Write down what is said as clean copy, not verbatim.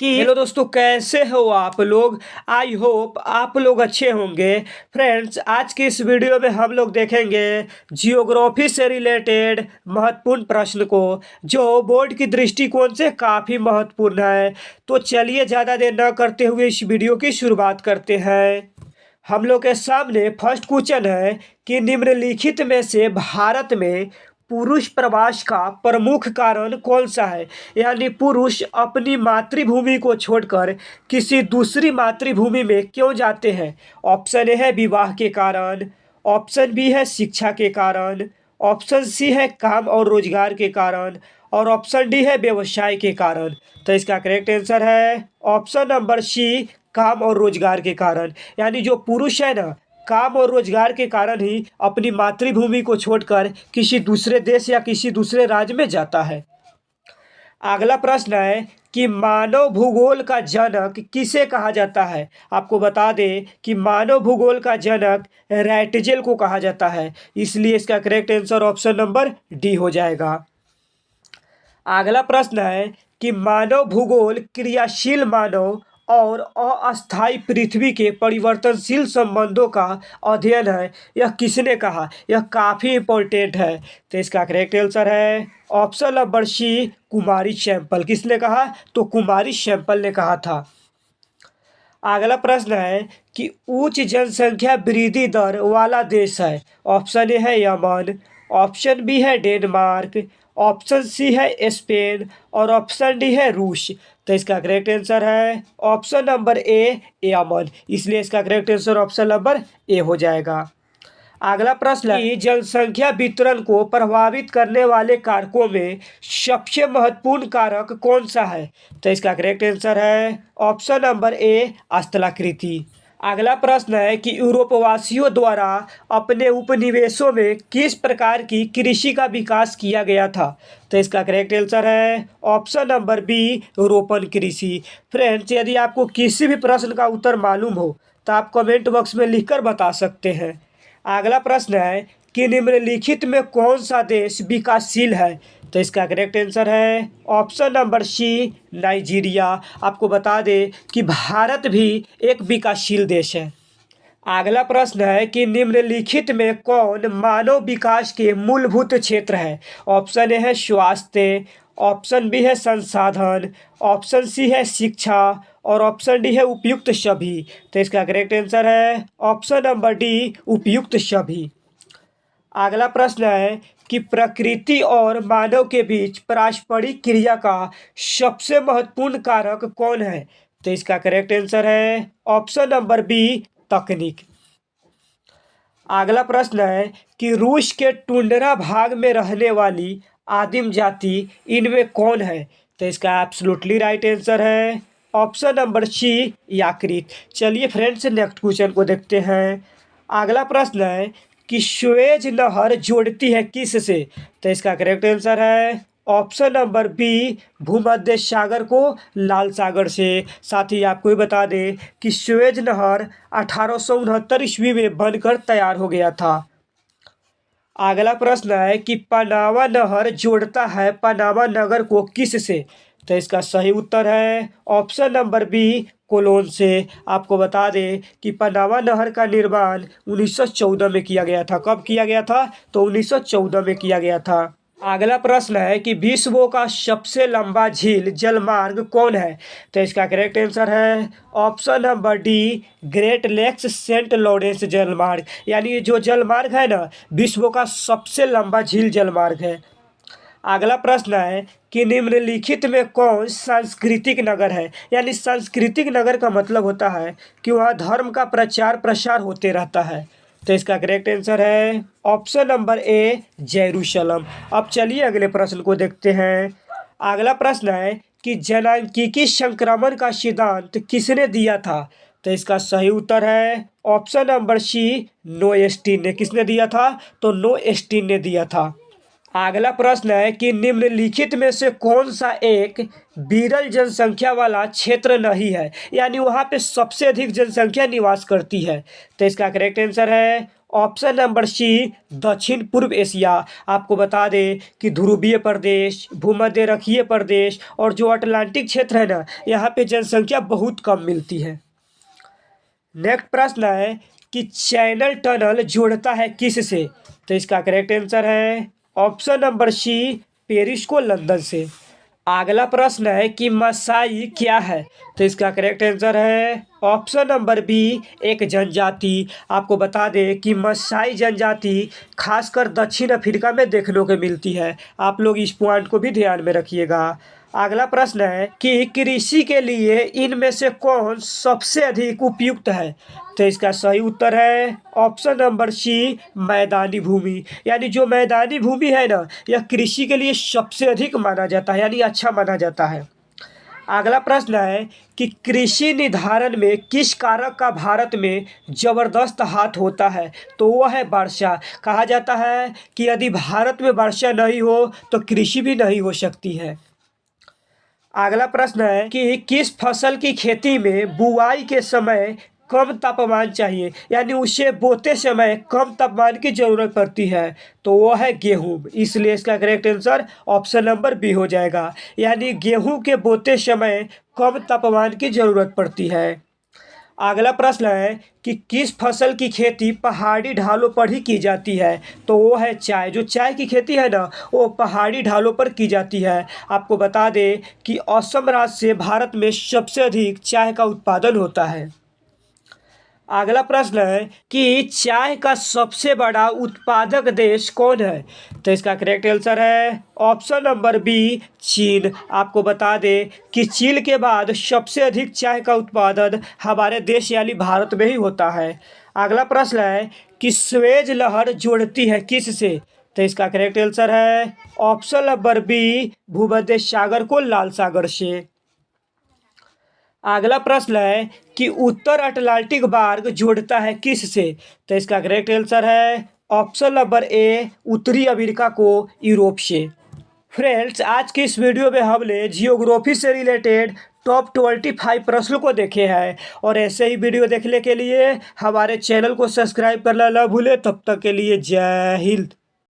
कि हेलो दोस्तों, कैसे हो आप लोग। आई होप आप लोग अच्छे होंगे। फ्रेंड्स, आज की इस वीडियो में हम लोग देखेंगे जियोग्राफी से रिलेटेड महत्वपूर्ण प्रश्न को, जो बोर्ड की दृष्टिकोण से काफ़ी महत्वपूर्ण है। तो चलिए ज़्यादा देर न करते हुए इस वीडियो की शुरुआत करते हैं। हम लोग के सामने फर्स्ट क्वेश्चन है कि निम्नलिखित में से भारत में पुरुष प्रवास का प्रमुख कारण कौन सा है। यानी पुरुष अपनी मातृभूमि को छोड़कर किसी दूसरी मातृभूमि में क्यों जाते हैं। ऑप्शन ए है विवाह के कारण, ऑप्शन बी है शिक्षा के कारण, ऑप्शन सी है काम और रोजगार के कारण, और ऑप्शन डी है व्यवसाय के कारण। तो इसका करेक्ट आंसर है ऑप्शन नंबर सी, काम और रोजगार के कारण। यानी जो पुरुष है ना, काम और रोजगार के कारण ही अपनी मातृभूमि को छोड़कर किसी दूसरे देश या किसी दूसरे राज्य में जाता है। अगला प्रश्न है कि मानव भूगोल का जनक किसे कहा जाता है। आपको बता दें कि मानव भूगोल का जनक रैटजेल को कहा जाता है, इसलिए इसका correct answer option number D हो जाएगा। अगला प्रश्न है कि मानव भूगोल क्रियाशील मानव और अस्थायी पृथ्वी के परिवर्तनशील संबंधों का अध्ययन है, यह किसने कहा। यह काफ़ी इंपॉर्टेंट है। तो इसका करेक्ट आंसर है ऑप्शन नंबर सी, कुमारी सैंपल। किसने कहा, तो कुमारी सैंपल ने कहा था। अगला प्रश्न है कि उच्च जनसंख्या वृद्धि दर वाला देश है। ऑप्शन ए है यमन, ऑप्शन बी है डेनमार्क, ऑप्शन सी है स्पेन, और ऑप्शन डी है रूस। तो इसका करेक्ट आंसर है ऑप्शन नंबर ए, यमन। इसलिए इसका correct answer option number A हो जाएगा। अगला प्रश्न है कि जनसंख्या वितरण को प्रभावित करने वाले कारकों में सबसे महत्वपूर्ण कारक कौन सा है। तो इसका करेक्ट आंसर है ऑप्शन नंबर ए, स्थलाकृति। अगला प्रश्न है कि यूरोपवासियों द्वारा अपने उपनिवेशों में किस प्रकार की कृषि का विकास किया गया था। तो इसका करेक्ट आंसर है ऑप्शन नंबर बी, रोपण कृषि। फ्रेंड्स, यदि आपको किसी भी प्रश्न का उत्तर मालूम हो तो आप कमेंट बॉक्स में लिखकर बता सकते हैं। अगला प्रश्न है कि निम्नलिखित में कौन सा देश विकासशील है। तो इसका करेक्ट आंसर है ऑप्शन नंबर सी, नाइजीरिया। आपको बता दें कि भारत भी एक विकासशील देश है। अगला प्रश्न है कि निम्नलिखित में कौन मानव विकास के मूलभूत क्षेत्र है। ऑप्शन ए है स्वास्थ्य, ऑप्शन बी है संसाधन, ऑप्शन सी है शिक्षा, और ऑप्शन डी है उपयुक्त सभी। तो इसका करेक्ट आंसर है ऑप्शन नंबर डी, उपयुक्त सभी। अगला प्रश्न है कि प्रकृति और मानव के बीच पारस्परिक क्रिया का सबसे महत्वपूर्ण कारक कौन है। तो इसका करेक्ट आंसर है ऑप्शन नंबर बी, तकनीक। अगला प्रश्न है कि रूस के टुंड्रा भाग में रहने वाली आदिम जाति इनमें कौन है। तो इसका एब्सोल्युटली राइट आंसर है ऑप्शन नंबर सी, याक्रित। चलिए फ्रेंड्स, नेक्स्ट क्वेश्चन को देखते हैं। अगला प्रश्न है कि स्वेज नहर जोड़ती है किस से। तो इसका करेक्ट आंसर है ऑप्शन नंबर बी, भूमध्य सागर को लाल सागर से। साथ ही आपको ये बता दें कि स्वेज नहर 1869 ईस्वी में बनकर तैयार हो गया था। अगला प्रश्न है कि पनामा नहर जोड़ता है पनामा नगर को किस से। तो इसका सही उत्तर है ऑप्शन नंबर बी, कोलोन से। आपको बता दें कि पनामा नहर का निर्माण 1914 में किया गया था। कब किया गया था, तो 1914 में किया गया था। अगला प्रश्न है कि विश्व का सबसे लंबा झील जलमार्ग कौन है। तो इसका करेक्ट आंसर है option number D, Great Lakes Saint Lawrence जलमार्ग। यानी जो जलमार्ग है ना, विश्व का सबसे लंबा झील जलमार्ग है। अगला प्रश्न है कि निम्नलिखित में कौन सांस्कृतिक नगर है। यानी सांस्कृतिक नगर का मतलब होता है कि वहाँ धर्म का प्रचार प्रसार होते रहता है। तो इसका करेक्ट आंसर है ऑप्शन नंबर ए, जेरूशलम। अब चलिए अगले प्रश्न को देखते हैं। अगला प्रश्न है कि जनांकीय संक्रमण का सिद्धांत किसने दिया था। तो इसका सही उत्तर है ऑप्शन नंबर सी, नोएस्टीन ने। किसने दिया था, तो नोएस्टीन ने दिया था। अगला प्रश्न है कि निम्नलिखित में से कौन सा एक विरल जनसंख्या वाला क्षेत्र नहीं है। यानी वहाँ पे सबसे अधिक जनसंख्या निवास करती है। तो इसका करेक्ट आंसर है ऑप्शन नंबर सी दक्षिण पूर्व एशिया। आपको बता दें कि ध्रुवीय प्रदेश, भूमध्यरेखीय प्रदेश और जो अटलांटिक क्षेत्र है ना, यहाँ पे जनसंख्या बहुत कम मिलती है। नेक्स्ट प्रश्न है कि चैनल टनल जोड़ता है किस से? तो इसका करेक्ट आंसर है ऑप्शन नंबर सी पेरिस को लंदन से। अगला प्रश्न है कि मसाई क्या है? तो इसका करेक्ट आंसर है ऑप्शन नंबर बी एक जनजाति। आपको बता दें कि मसाई जनजाति खासकर दक्षिण अफ्रीका में देखने को मिलती है। आप लोग इस पॉइंट को भी ध्यान में रखिएगा। अगला प्रश्न है कि कृषि के लिए इनमें से कौन सबसे अधिक उपयुक्त है? तो इसका सही उत्तर है ऑप्शन नंबर सी मैदानी भूमि। यानी जो मैदानी भूमि है ना, यह कृषि के लिए सबसे अधिक माना जाता है, यानी अच्छा माना जाता है। अगला प्रश्न है कि कृषि निर्धारण में किस कारक का भारत में जबरदस्त हाथ होता है? तो वह है वर्षा। कहा जाता है कि यदि भारत में वर्षा नहीं हो तो कृषि भी नहीं हो सकती है। अगला प्रश्न है कि किस फसल की खेती में बुआई के समय कम तापमान चाहिए, यानी उसे बोते समय कम तापमान की जरूरत पड़ती है? तो वो है गेहूं। इसलिए इसका correct answer option number B हो जाएगा, यानी गेहूं के बोते समय कम तापमान की जरूरत पड़ती है। अगला प्रश्न है कि किस फसल की खेती पहाड़ी ढालों पर ही की जाती है? तो वो है चाय। जो चाय की खेती है ना, वो पहाड़ी ढालों पर की जाती है। आपको बता दें कि असम राज्य से भारत में सबसे अधिक चाय का उत्पादन होता है। अगला प्रश्न है कि चाय का सबसे बड़ा उत्पादक देश कौन है? तो इसका करेक्ट आंसर है ऑप्शन नंबर बी चीन। आपको बता दें कि चीन के बाद सबसे अधिक चाय का उत्पादन हमारे देश यानी भारत में ही होता है। अगला प्रश्न है कि स्वेज लहर जोड़ती है किस से? तो इसका करेक्ट आंसर है ऑप्शन नंबर बी भूमध्य सागर को लाल सागर से। अगला प्रश्न है कि उत्तर अटलांटिक मार्ग जोड़ता है किस से? तो इसका करेक्ट आंसर है ऑप्शन नंबर ए उत्तरी अमेरिका को यूरोप से। फ्रेंड्स, आज की इस वीडियो में हमने जियोग्राफी से रिलेटेड टॉप 25 प्रश्नों को देखे हैं, और ऐसे ही वीडियो देखने के लिए हमारे चैनल को सब्सक्राइब करना ना भूलें। तब तक के लिए जय हिंद।